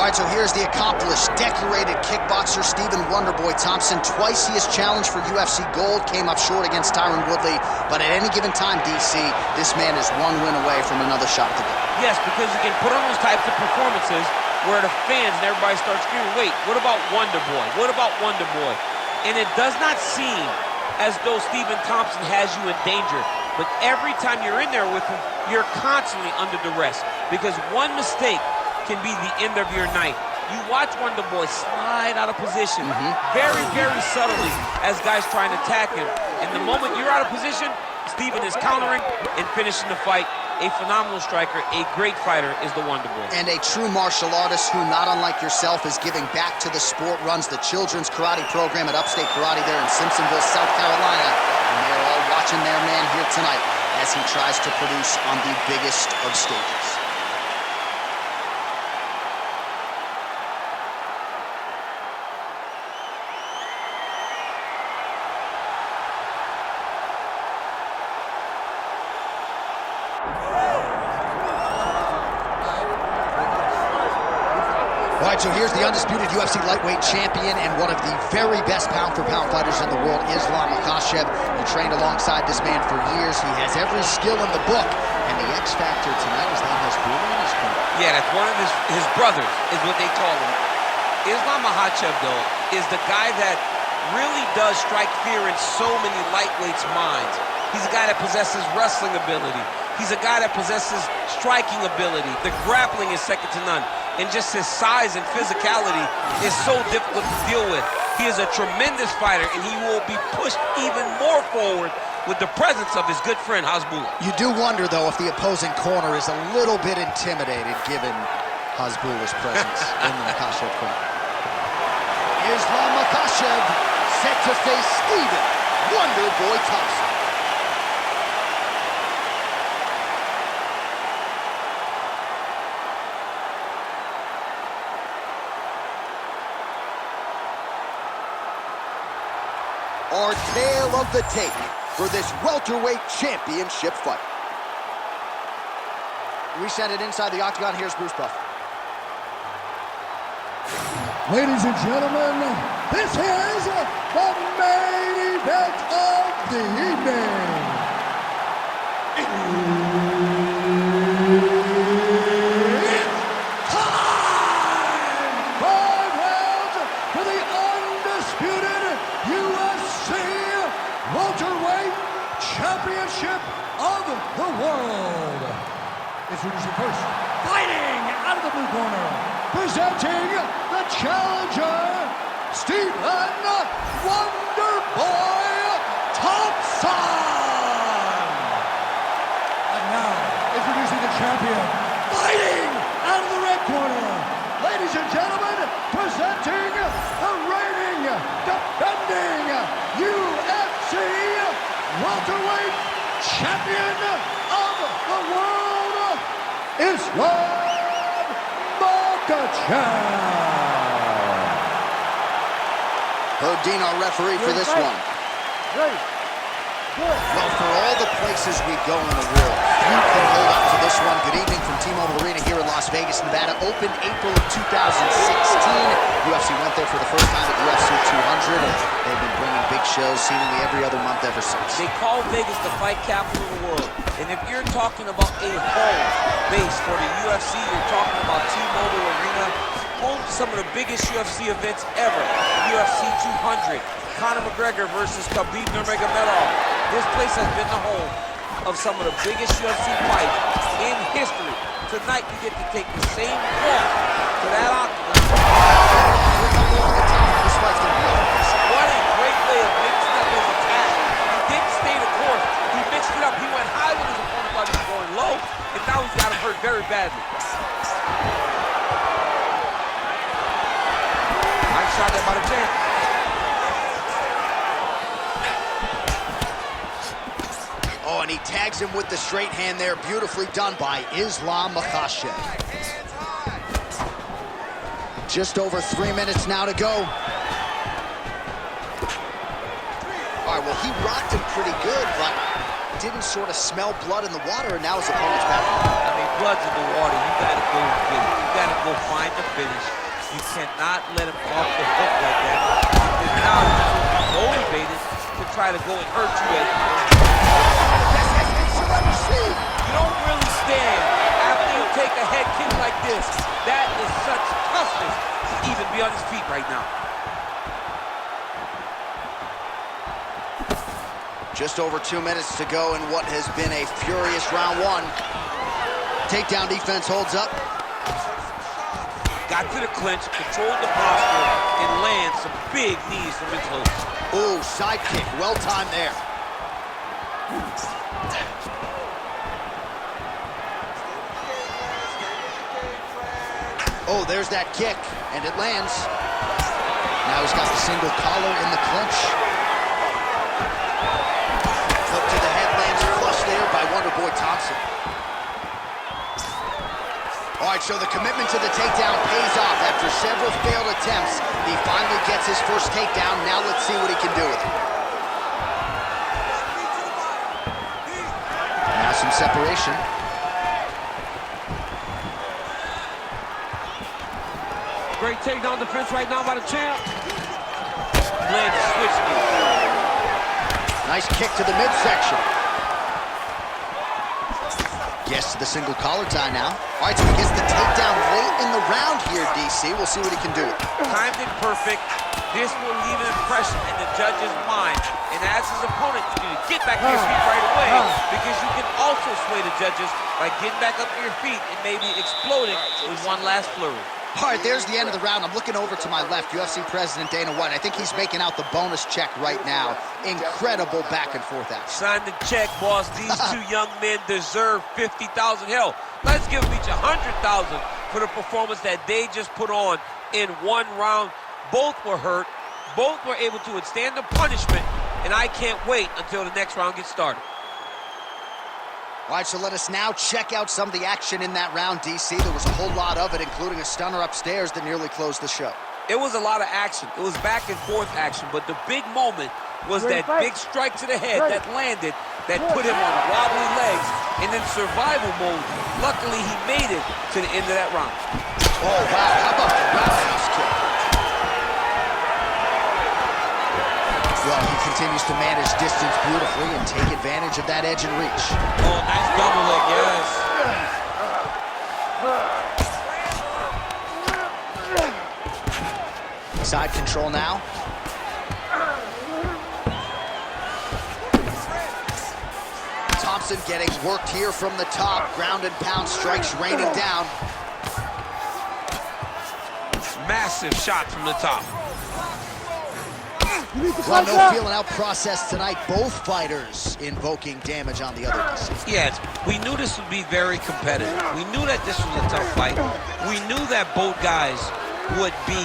All right, so here's the accomplished, decorated kickboxer Stephen Wonderboy Thompson. Twice he has challenged for UFC gold, came up short against Tyron Woodley, but at any given time, DC, this man is one win away from another shot at the gold. Yes, because he can put on those types of performances where the fans and everybody starts screaming, wait, what about Wonderboy? What about Wonderboy? And it does not seem as though Stephen Thompson has you in danger, but every time you're in there with him, you're constantly under duress, because one mistake can be the end of your night. You watch Wonderboy slide out of position very, very subtly as guys try and attack him. And the moment you're out of position, Stephen is countering and finishing the fight. A phenomenal striker, a great fighter is the Wonderboy. And a true martial artist who, not unlike yourself, is giving back to the sport, runs the children's karate program at Upstate Karate there in Simpsonville, South Carolina. And they're all watching their man here tonight as he tries to produce on the biggest of stages. All right, so here's the undisputed UFC lightweight champion and one of the very best pound-for-pound fighters in the world, Islam Makhachev. He trained alongside this man for years. He has every skill in the book, and the X factor tonight is that he has Buddha in his corner. Yeah, that's one of his brothers, is what they call him. Islam Makhachev, though, is the guy that really does strike fear in so many lightweights' minds. He's a guy that possesses wrestling ability. He's a guy that possesses striking ability. The grappling is second to none. And just his size and physicality is so difficult to deal with. He is a tremendous fighter, and he will be pushed even more forward with the presence of his good friend, Hasbulla. You do wonder, though, if the opposing corner is a little bit intimidated given Hasbulla's presence in the Makhachev corner. Islam Makhachev set to face Stephen Wonderboy Thompson. Our tale of the tape for this welterweight championship fight. We send it inside the octagon. Here's Bruce Buffer. Ladies and gentlemen, this is the main event of the evening. It's time! 5 rounds for the undisputed UFC welterweight championship of the world. Introducing first, fighting out of the blue corner, presenting the challenger, Stephen Wonderboy Thompson. And now, introducing the champion, fighting out of the red corner, ladies and gentlemen, presenting the reigning, defending UFC welterweight champion of the world, Islam Makhachev. Herb Dean, our referee for this one. Well, for all the places we go in the world, you can hold up to this one. Good evening from T-Mobile Arena here in Las Vegas, Nevada. Opened April of 2016. UFC went there for the first time at UFC 200. They've been bringing big shows seemingly every other month ever since. They call Vegas the fight capital of the world. And if you're talking about a home base for the UFC, you're talking about T-Mobile Arena, home to some of the biggest UFC events ever. UFC 200, Conor McGregor versus Khabib Nurmagomedov. This place has been the home of some of the biggest UFC fights in history. Tonight, you get to take the same walk to that octagon. This fight's going to be over. What a great way of mixing up his attack. He didn't stay the course. He mixed it up. He went high when his opponent thought he was going low, and now he's got him hurt very badly. Nice shot there by the champ. Oh, and he tags him with the straight hand there. Beautifully done by Islam Makhachev. Just over 3 minutes now to go. All right, well, he rocked him pretty good, but didn't sort of smell blood in the water, and now his opponent's back. I mean, blood's in the water. You gotta go get it. You gotta go find the finish. You cannot let him off the hook like that. Because now he's motivated to try to go and hurt you as you don't really stand after you take a head kick like this. That is such toughness to even be on his feet right now. Just over 2 minutes to go in what has been a furious round one. Takedown defense holds up. Got to the clinch, controlled the posture, and lands some big knees from his host. Ooh, side kick, well timed there. Oh, there's that kick, and it lands. Now he's got the single collar in the clinch. Hook to the head, lands flush there by Wonder Boy Thompson. All right, so the commitment to the takedown pays off. After several failed attempts, he finally gets his first takedown. Now let's see what he can do with it. Now some separation. Great takedown defense right now by the champ. Lands a switch knee. Nice kick to the midsection. Gets to the single collar tie now. All right, so he gets the takedown late in the round here, DC. We'll see what he can do. Timed it perfect. This will leave an impression in the judge's mind. And as his opponent, you need to get back to your feet right away, because you can also sway the judges by getting back up to your feet and maybe exploding with one last flurry. All right, there's the end of the round. I'm looking over to my left, UFC President Dana White. I think he's making out the bonus check right now. Incredible back and forth action. Sign the check, boss. These two young men deserve $50,000. Hell, let's give them each $100,000 for the performance that they just put on in one round. Both were hurt. Both were able to withstand the punishment, and I can't wait until the next round gets started. All right, so let us now check out some of the action in that round, DC. There was a whole lot of it, including a stunner upstairs that nearly closed the show. It was a lot of action. It was back and forth action, but the big moment was that big strike to the head that landed, that put him on wobbly legs and in survival mode. Luckily, he made it to the end of that round. Oh, wow, how about the roundhouse kick? Well, he continues to manage distance beautifully and take advantage of that edge and reach. Oh, nice double leg, yes. Side control now. Thompson getting worked here from the top. Ground and pound strikes raining down. Massive shot from the top. Well, no feeling out process tonight. Both fighters invoking damage on the other. Yes, we knew this would be very competitive. We knew that this was a tough fight. We knew that both guys would be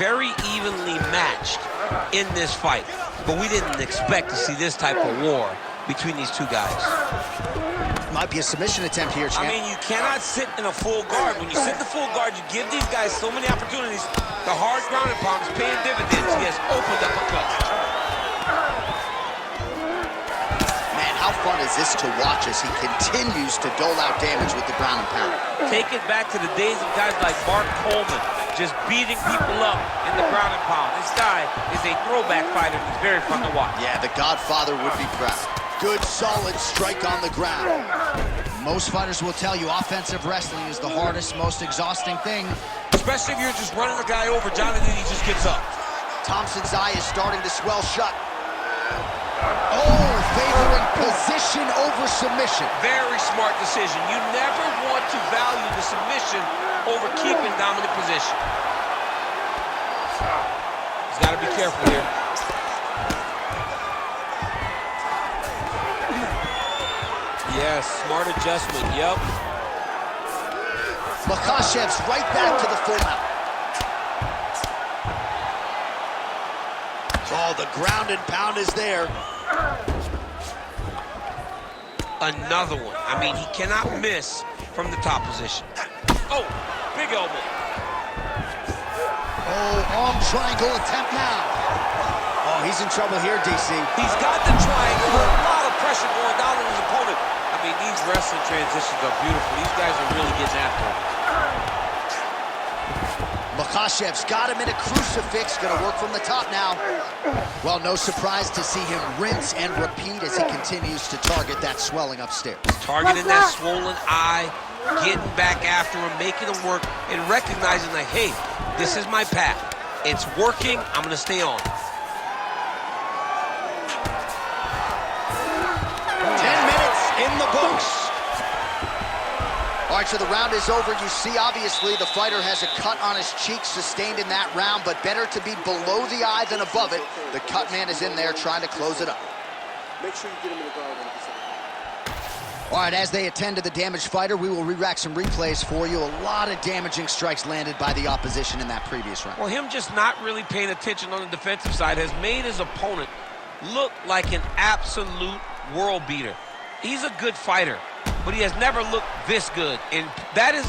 very evenly matched in this fight. But we didn't expect to see this type of war between these two guys. Might be a submission attempt here, champ. I mean, you cannot sit in a full guard. When you sit in the full guard, you give these guys so many opportunities. The hard ground and pound is paying dividends. He has opened up a cut. Man, how fun is this to watch as he continues to dole out damage with the ground and pound? Take it back to the days of guys like Mark Coleman, just beating people up in the ground and pound. This guy is a throwback fighter. He's very fun to watch. Yeah, the Godfather would be proud. Good, solid strike on the ground. Most fighters will tell you offensive wrestling is the hardest, most exhausting thing. Especially if you're just running the guy over, Jonathan, he just gets up. Thompson's eye is starting to swell shut. Oh, favoring position over submission. Very smart decision. You never want to value the submission over keeping dominant position. He's got to be careful here. Yes, smart adjustment, yep. Makhachev's right back to the full mount. Oh, the ground and pound is there. Another one. I mean, he cannot miss from the top position. Oh, big elbow. Oh, arm triangle attempt now. Oh, he's in trouble here, DC. He's got the triangle. A lot of pressure going down on his opponent. I mean, these wrestling transitions are beautiful. These guys are really getting after him. Makhachev's got him in a crucifix. Gonna work from the top now. Well, no surprise to see him rinse and repeat as he continues to target that swelling upstairs. Targeting that swollen eye, getting back after him, making him work, and recognizing that, hey, this is my path. It's working. I'm gonna stay on. 10 minutes in the books. All right, so the round is over. You see, obviously, the fighter has a cut on his cheek sustained in that round, but better to be below the eye than above it. The cut man is in there trying to close it up. Make sure you get him in the guard when he gets up. All right, as they attend to the damaged fighter, we will re-rack some replays for you. A lot of damaging strikes landed by the opposition in that previous round. Well, him just not really paying attention on the defensive side has made his opponent look like an absolute world beater. He's a good fighter, but he has never looked this good, and that is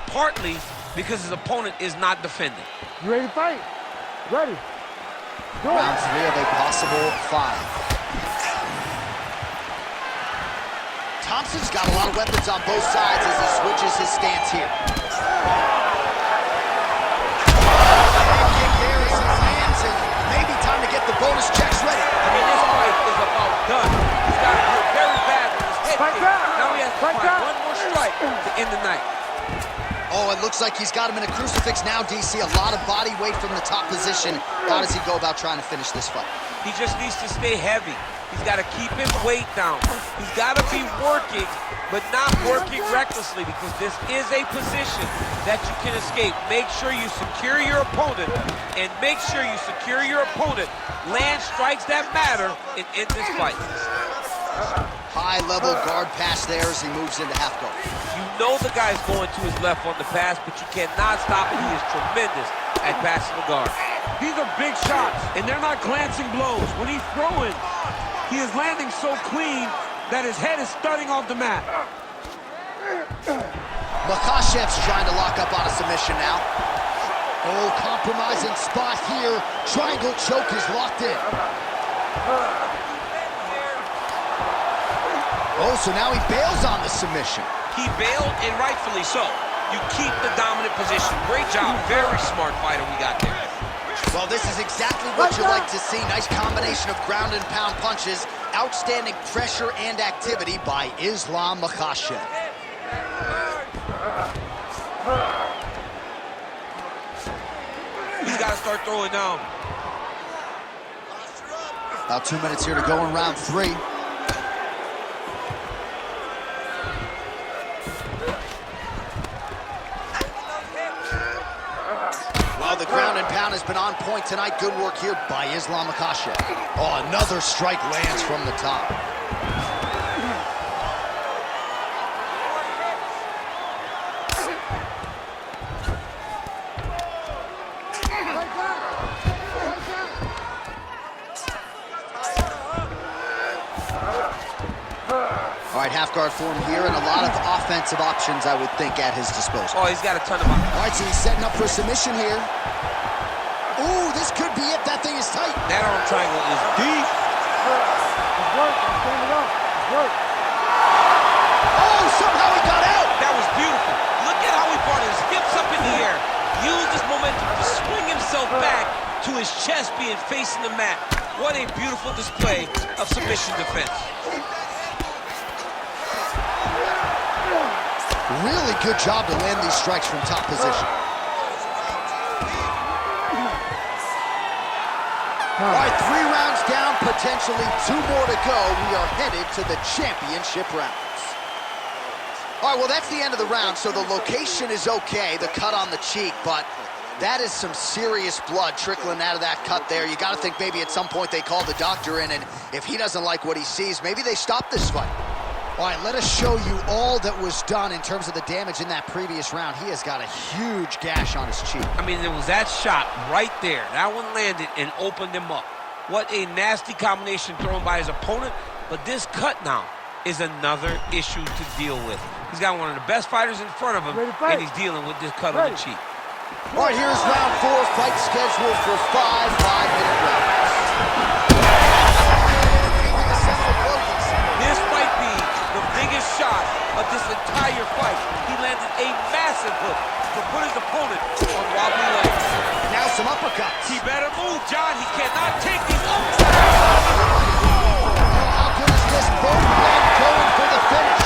partly because his opponent is not defending. You ready to fight? Ready. Go. Round 3 of a possible 5. Thompson's got a lot of weapons on both sides as he switches his stance here. Kick there as he lands, and maybe time to get the bonus checks ready. I mean, this fight is about done. He's got hurt very bad with his head kick. Now he has to find one more strike to end the night. Oh, it looks like he's got him in a crucifix now, DC. A lot of body weight from the top position. How does he go about trying to finish this fight? He just needs to stay heavy. He's got to keep his weight down. He's got to be working, but not working recklessly, because this is a position that you can escape. Make sure you secure your opponent, and make sure you secure your opponent. Land strikes that matter and end this fight. High-level guard pass there as he moves into half guard. You know the guy's going to his left on the pass, but you cannot stop him. He is tremendous at passing the guard. These are big shots, and they're not glancing blows. When he's throwing, he is landing so clean that his head is starting off the mat. Makhachev's trying to lock up on a submission now. Oh, compromising spot here. Triangle choke is locked in. Oh, so now he bails on the submission. He bailed, and rightfully so. You keep the dominant position. Great job. Very smart fighter we got there. Well, this is exactly what you like to see. Nice combination of ground and pound punches. Outstanding pressure and activity by Islam Makhachev. He's got to start throwing down. About 2 minutes here to go in round 3. Well, the ground and pound has been on point tonight. Good work here by Islam Makhachev. Oh, another strike lands from the top. All right, half guard form here, and a lot of offensive options, I would think, at his disposal. Oh, he's got a ton of them. All right, so he's setting up for a submission here. Ooh, this could be it. That thing is tight. That arm triangle is deep. It's work. I'm standing up. It's work. Oh, somehow he got out. That was beautiful. Look at how he brought his hips up in the air. Used this momentum to swing himself back to his chest being facing the mat. What a beautiful display of submission defense. Really good job to land these strikes from top position. All right, 3 rounds down, potentially 2 more to go. We are headed to the championship rounds. All right, well, that's the end of the round, so the location is okay, the cut on the cheek, but that is some serious blood trickling out of that cut there. You got to think maybe at some point they call the doctor in, and if he doesn't like what he sees, maybe they stop this fight. All right, let us show you all that was done in terms of the damage in that previous round. He has got a huge gash on his cheek. I mean, there was that shot right there. That one landed and opened him up. What a nasty combination thrown by his opponent. But this cut now is another issue to deal with. He's got one of the best fighters in front of him, and he's dealing with this cut on the cheek. All right, here's round 4, fight scheduled for 5 5-minute rounds. cannot take these How good is this? Both men going for the finish.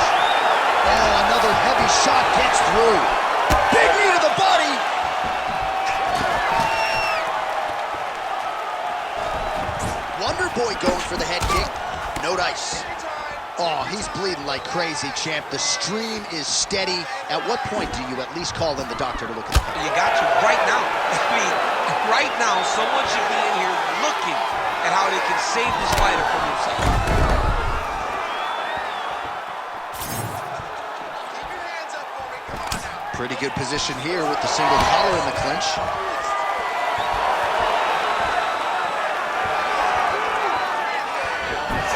Oh, another heavy shot gets through. Big knee to the body. Wonder Boy going for the head kick. No dice. Oh, he's bleeding like crazy, champ. The stream is steady. At what point do you at least call in the doctor to look at the fight? You got to right now. I mean, right now, someone should be in here looking at how they can save this fighter from himself. Pretty good position here with the single collar in the clinch.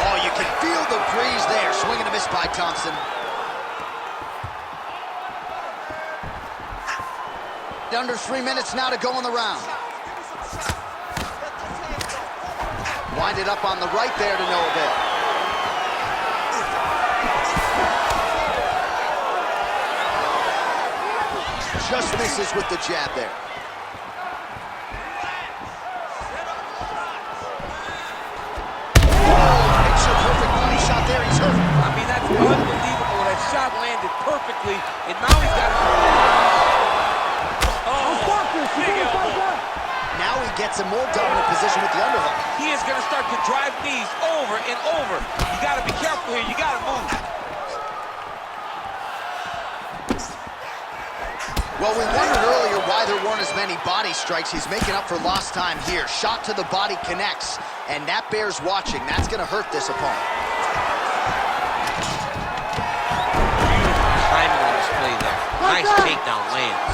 Oh, you can feel the breeze there. Swing and a miss by Thompson. Under 3 minutes now to go in the round. Winded up on the right there to no avail. Just misses with the jab there. Picture-perfect body shot there. He's hurt. I mean, that's unbelievable. That shot landed perfectly, and now he's got it. Big elbow. Now he gets a more dominant position with the underhook. He is going to start to drive knees over and over. You got to be careful here. You got to move. Well, we wondered earlier why there weren't as many body strikes. He's making up for lost time here. Shot to the body connects, and that bears watching. That's going to hurt this opponent. Beautiful timing on display there. Nice takedown lands.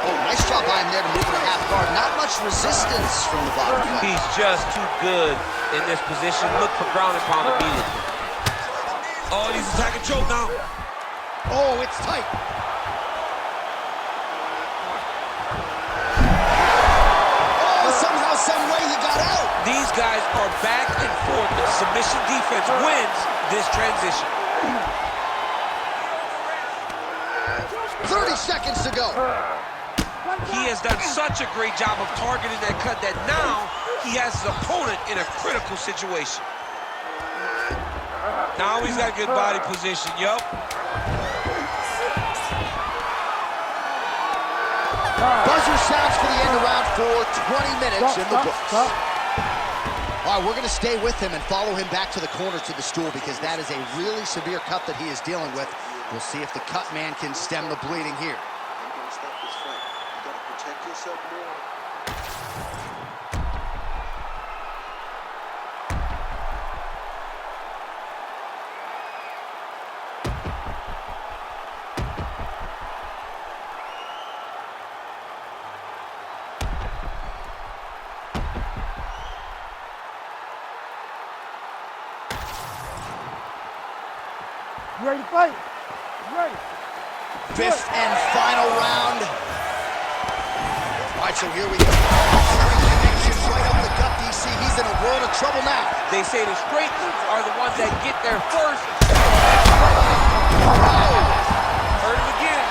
Oh, nice job by him there to move to half guard. Not much resistance from the bottom. He's just too good in this position. Look for ground and pound immediately. Oh, he's attacking choke now. Oh, it's tight. Somehow, some way he got out. These guys are back and forth. The submission defense wins this transition. 30 seconds to go. He has done such a great job of targeting that cut that now he has his opponent in a critical situation. Now he's got a good body position, yup. Buzzer sounds for the end of round 4, 20 minutes in the books. All right, we're going to stay with him and follow him back to the corner to the stool because that is a really severe cut that he is dealing with. We'll see if the cut man can stem the bleeding here. I'm gonna stop this fight. You gotta protect yourself more. You ready to fight? You ready? Fifth and final round. All right, so here we go. Right up the gut, DC. He's in a world of trouble now. They say the straight are the ones that get there first. Heard it again.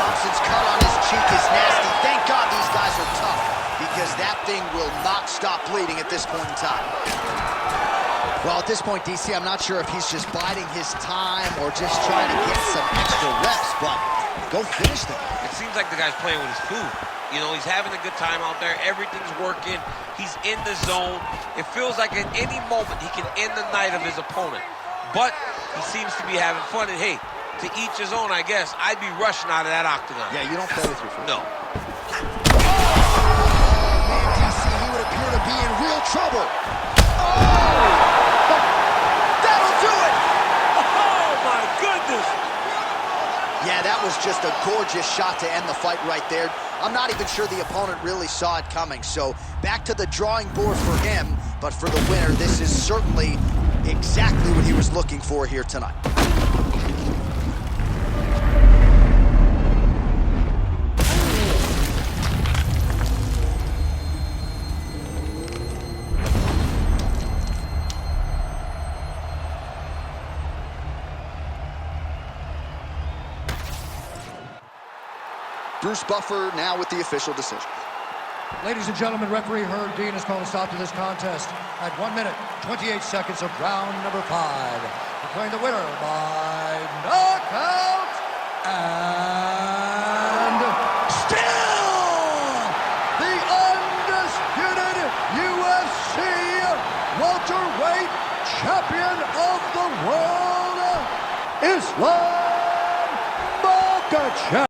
Thompson's cut on his cheek is nasty. Thank God these guys are tough because that thing will not stop bleeding at this point in time. Well, at this point, DC, I'm not sure if he's just biding his time or just trying to get some extra reps, but go finish them. It seems like the guy's playing with his food. You know, he's having a good time out there. Everything's working. He's in the zone. It feels like at any moment he can end the night of his opponent. But he seems to be having fun. And, hey, to each his own, I guess. I'd be rushing out of that octagon. Yeah, you don't play with your food. No. Oh, man, DC, he would appear to be in real trouble. Oh! That'll do it! Oh, my goodness. Yeah, that was just a gorgeous shot to end the fight right there. I'm not even sure the opponent really saw it coming. So back to the drawing board for him, but for the winner, this is certainly exactly what he was looking for here tonight. Bruce Buffer now with the official decision. Ladies and gentlemen, referee Herb Dean has called a stop to this contest at 1 minute, 28 seconds of round number 5. Declaring the winner by knockout and still the undisputed UFC welterweight champion of the world, Islam Makhachev.